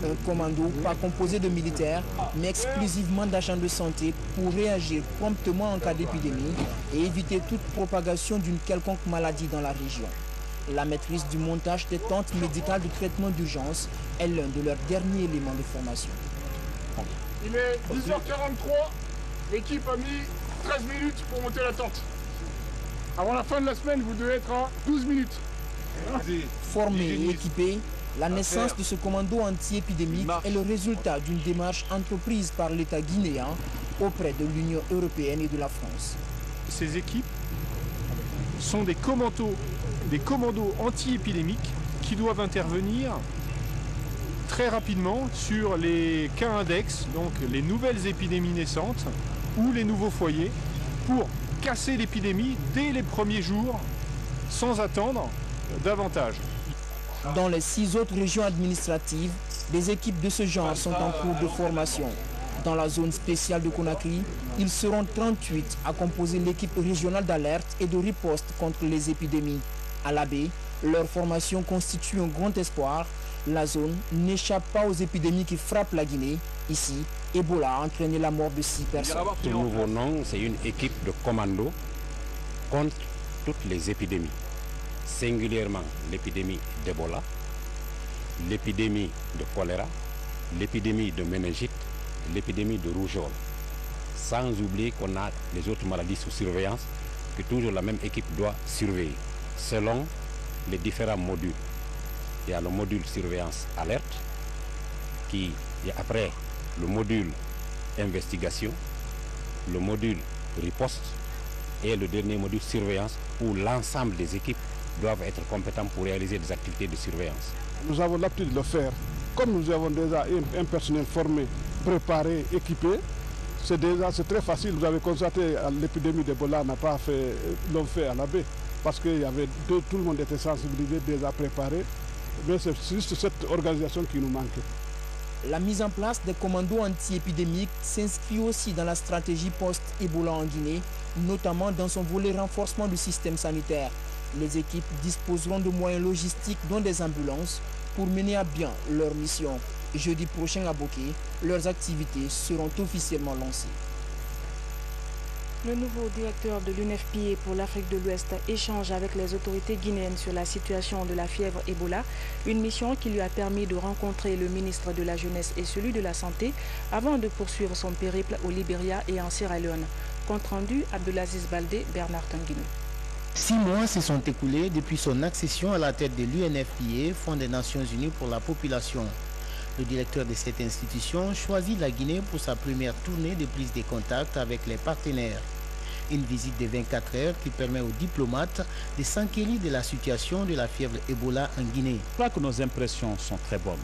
Un commando pas composé de militaires, mais exclusivement d'agents de santé pour réagir promptement en cas d'épidémie et éviter toute propagation d'une quelconque maladie dans la région. La maîtrise du montage des tentes médicales de traitement d'urgence est l'un de leurs derniers éléments de formation. Il est 10h43, l'équipe a mis 13 minutes pour monter la tente. Avant la fin de la semaine, vous devez être à 12 minutes. Formé et équipé, la naissance de ce commando anti-épidémique est le résultat d'une démarche entreprise par l'État guinéen auprès de l'Union européenne et de la France. Ces équipes sont des commandos anti-épidémiques qui doivent intervenir très rapidement sur les cas index, donc les nouvelles épidémies naissantes ou les nouveaux foyers, pour casser l'épidémie dès les premiers jours sans attendre davantage. Dans les 6 autres régions administratives, des équipes de ce genre sont en cours de formation. Dans la zone spéciale de Conakry, ils seront 38 à composer l'équipe régionale d'alerte et de riposte contre les épidémies. À l'Abbé, leur formation constitue un grand espoir. La zone n'échappe pas aux épidémies qui frappent la Guinée. Ici, Ebola a entraîné la mort de 6 personnes. Ce nouveau nom, c'est une équipe de commando contre toutes les épidémies. Singulièrement l'épidémie d'Ebola, l'épidémie de choléra, l'épidémie de méningite, l'épidémie de rougeole. Sans oublier qu'on a les autres maladies sous surveillance que toujours la même équipe doit surveiller selon les différents modules. Il y a le module surveillance alerte, qui est après le module investigation, le module riposte et le dernier module surveillance où l'ensemble des équipes doivent être compétents pour réaliser des activités de surveillance. Nous avons l'habitude de le faire. Comme nous avons déjà un personnel formé, préparé, équipé, c'est très facile. Vous avez constaté l'épidémie d'Ebola n'a pas fait l'ont fait à l'Abbé parce que tout le monde était sensibilisé, déjà préparé. Mais c'est juste cette organisation qui nous manquait. La mise en place des commandos anti-épidémiques s'inscrit aussi dans la stratégie post-Ebola en Guinée, notamment dans son volet renforcement du système sanitaire. Les équipes disposeront de moyens logistiques, dont des ambulances, pour mener à bien leur mission. Jeudi prochain à Boké, leurs activités seront officiellement lancées. Le nouveau directeur de l'UNFPA pour l'Afrique de l'Ouest échange avec les autorités guinéennes sur la situation de la fièvre Ebola, une mission qui lui a permis de rencontrer le ministre de la Jeunesse et celui de la Santé avant de poursuivre son périple au Libéria et en Sierra Leone. Compte rendu, Abdelaziz Baldé, Bernard Tanguino. 6 mois se sont écoulés depuis son accession à la tête de l'UNFPA, Fonds des Nations Unies pour la population. Le directeur de cette institution choisit la Guinée pour sa première tournée de prise de contact avec les partenaires. Une visite de 24 heures qui permet aux diplomates de s'enquérir de la situation de la fièvre Ebola en Guinée. Je crois que nos impressions sont très bonnes.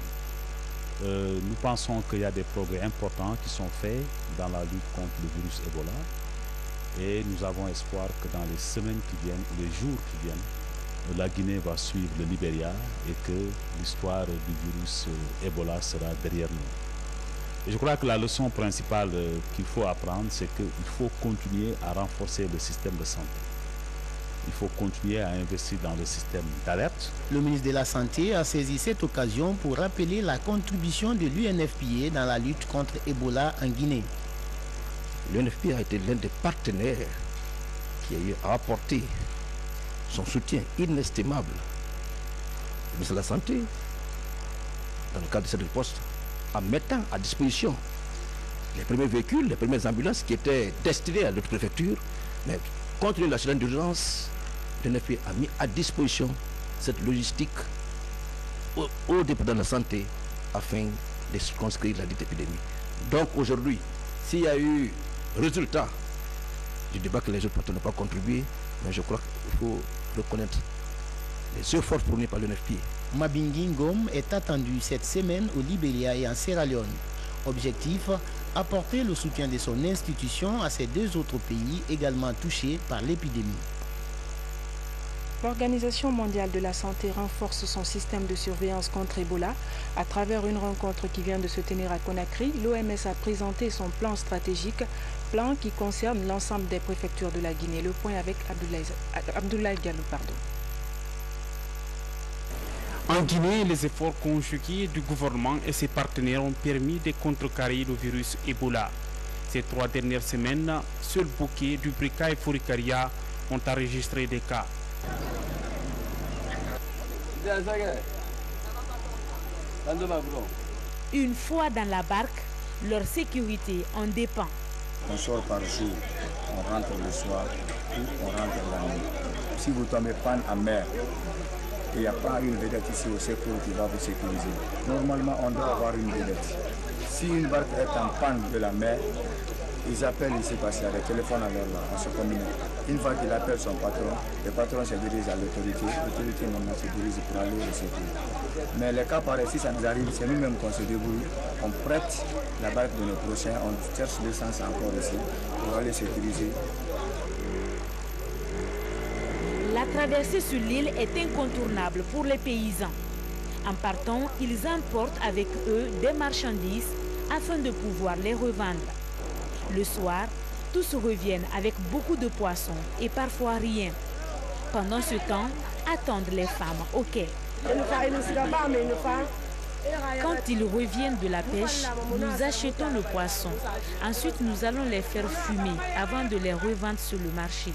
Nous pensons qu'il y a des progrès importants qui sont faits dans la lutte contre le virus Ebola. Et nous avons espoir que dans les semaines qui viennent, ou les jours qui viennent, la Guinée va suivre le Libéria et que l'histoire du virus Ebola sera derrière nous. Et je crois que la leçon principale qu'il faut apprendre, c'est qu'il faut continuer à renforcer le système de santé. Il faut continuer à investir dans le système d'alerte. Le ministre de la Santé a saisi cette occasion pour rappeler la contribution de l'UNFPA dans la lutte contre Ebola en Guinée. L'UNFPA a été l'un des partenaires qui a eu à apporter son soutien inestimable au ministre de la Santé dans le cadre de cette riposte en mettant à disposition les premiers véhicules, les premières ambulances qui étaient destinées à notre préfecture. Mais compte tenu de la situation d'urgence, l'UNFPA a mis à disposition cette logistique au département de la santé afin de circonscrire la dite épidémie. Donc aujourd'hui, s'il y a eu résultat du débat que les autres partenaires n'ont pas contribué, mais je crois qu'il faut reconnaître les efforts fournis par l'UNFPA. Mabingi Ngom est attendu cette semaine au Libéria et en Sierra Leone. Objectif, apporter le soutien de son institution à ces 2 autres pays également touchés par l'épidémie. L'Organisation mondiale de la santé renforce son système de surveillance contre Ebola. À travers une rencontre qui vient de se tenir à Conakry, l'OMS a présenté son plan stratégique, plan qui concerne l'ensemble des préfectures de la Guinée. Le point avec Abdoulaye Diallo. En Guinée, les efforts conjugués du gouvernement et ses partenaires ont permis de contrecarrer le virus Ebola. Ces 3 dernières semaines, seul Bouquet, Dubrika et Fourikaria ont enregistré des cas. Une fois dans la barque, leur sécurité en dépend. On sort par jour, on rentre le soir ou on rentre la nuit. Si vous tombez panne en mer, il n'y a pas une vedette ici au secours qui va vous sécuriser. Normalement, on doit avoir une vedette. Si une barque est en panne de la mer, ils appellent ici parce qu'il y a des téléphones à leur on se communique. Une fois qu'il appelle son patron, le patron se dirige à l'autorité, l'autorité maintenant se dirige pour aller au secours. Mais les cas pareils, si ça nous arrive, c'est nous-mêmes qu'on se débrouille, on prête la barque de nos prochains, on cherche l'essence encore ici pour aller sécuriser. La traversée sur l'île est incontournable pour les paysans. En partant, ils importent avec eux des marchandises afin de pouvoir les revendre. Le soir, tous reviennent avec beaucoup de poissons et parfois rien. Pendant ce temps, attendent les femmes au quai. Quand ils reviennent de la pêche, nous achetons le poisson. Ensuite, nous allons les faire fumer avant de les revendre sur le marché.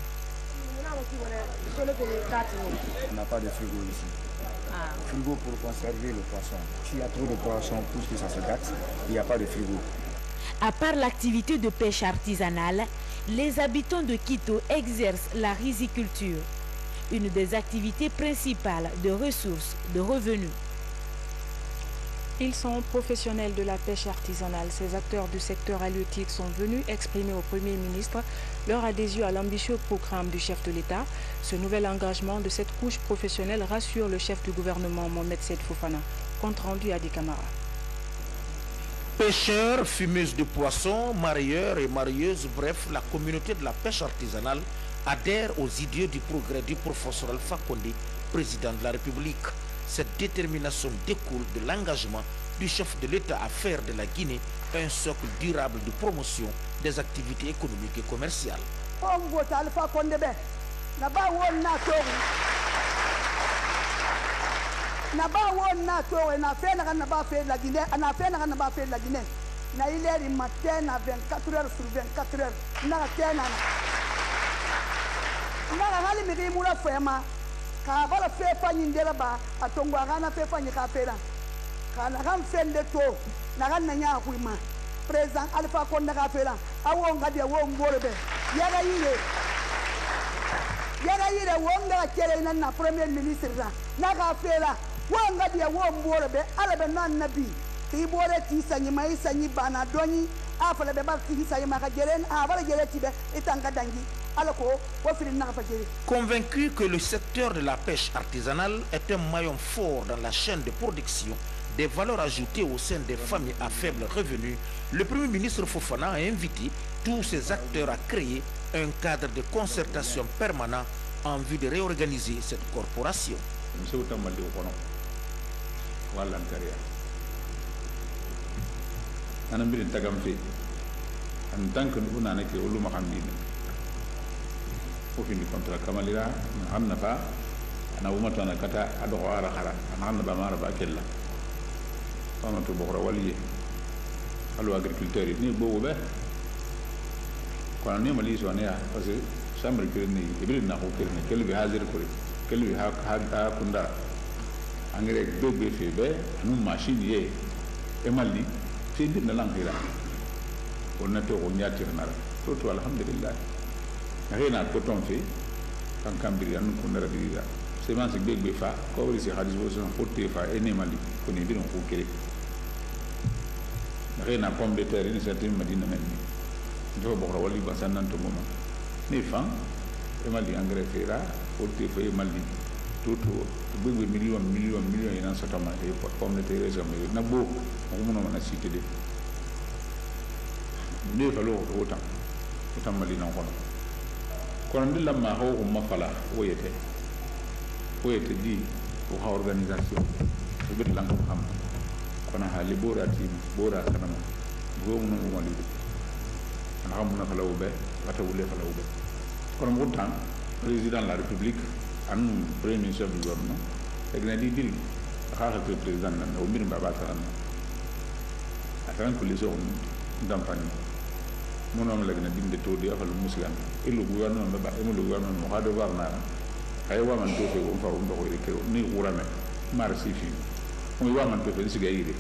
On n'a pas de frigo ici. Frigo pour conserver le poisson. S'il y a trop de poissons, puisque ça se gâte, il n'y a pas de frigo. À part l'activité de pêche artisanale, les habitants de Quito exercent la riziculture, une des activités principales de ressources, de revenus. Ils sont professionnels de la pêche artisanale. Ces acteurs du secteur halieutique sont venus exprimer au Premier ministre leur adhésion à l'ambitieux programme du chef de l'État. Ce nouvel engagement de cette couche professionnelle rassure le chef du gouvernement, Mohamed Seyd Fofana. Compte rendu à Di Camara. Pêcheurs, fumeuses de poissons, marieurs et marieuses, bref, la communauté de la pêche artisanale adhère aux idées du progrès du professeur Alpha Condé, président de la République. Cette détermination découle de l'engagement du chef de l'État à faire de la Guinée un socle durable de promotion des activités économiques et commerciales. Na ba wona to na fe na ba fe la Guinée na fe na ba fe la Guinée na il est matin à 24 heures sur 24 heures na tena na ngali mi mu la fema ka ba la fe fa nyindela ba atongwa kana fe fa nyika fela kana kan fende to na kan na nya kuima président Alpha Condé ka fela awo ngade wo ngorebe yaga yire wonga kele na premier ministre na ka fela wanga dia wo mbore be alabe nan nabi ti bore ti sanyi mai sanyi bana doni afala be ba ti sanyi maka gelen abala geleti be itanga dangi alako wo fili na fa gele. Convaincu que le secteur de la pêche artisanale est un maillon fort dans la chaîne de production des valeurs ajoutées au sein des familles à faible revenu, le Premier ministre Fofana a invité tous ces acteurs à créer un cadre de concertation permanent en vue de réorganiser cette corporation. Walantaria ana mbiri tagam fe en tant que nous n'en que ulu mahamdine fo fini contrat kamalira amna fa ana umatu ana kata ado ara khara ana ba mara ba kella tama to bokra waliye alu agriculteur ni bogo be ko ani mali so ne parce que chambre kirni ibri na ko kirni kelbi hazir ko kelbi ha kunda engrais bébé fait bé nous machine yé et mali c'est dit na langira on a to on y a tirna to alhamdulillah rien ko ton fait kan kambiri an ko ndara dira c'est man c'est bébé fa ko wori si hadis bo son porté fa et ne mali ko ni biron ko kéré rien pomme de terre ni certain madina men do bo ro wali ba sanan to moma ni fa e mali engrais fera porté fa e mali tout bébé million ina satama e pomme de terre ça mais na bo ko mo na cité de ne fa lo autant mali na ko kono ndilla ma ho ko mafala woyete di ko ha organisation ko bet lan ko xam kono ha libora kanama go mo no mo di ana xam na fala wobe wata wule fala wobe kono mo tan président de la république an premier ministre du gouvernement e gna di dil khakha ke president nan o mir baba tan atan ko liso dampani monom la gna dinde to di afal musliman ilu gouvernement ba e mo gouvernement mo hado warna ay wa man to fe ko fa ko ko ni urame mar sifi mo wa man to fe sigayide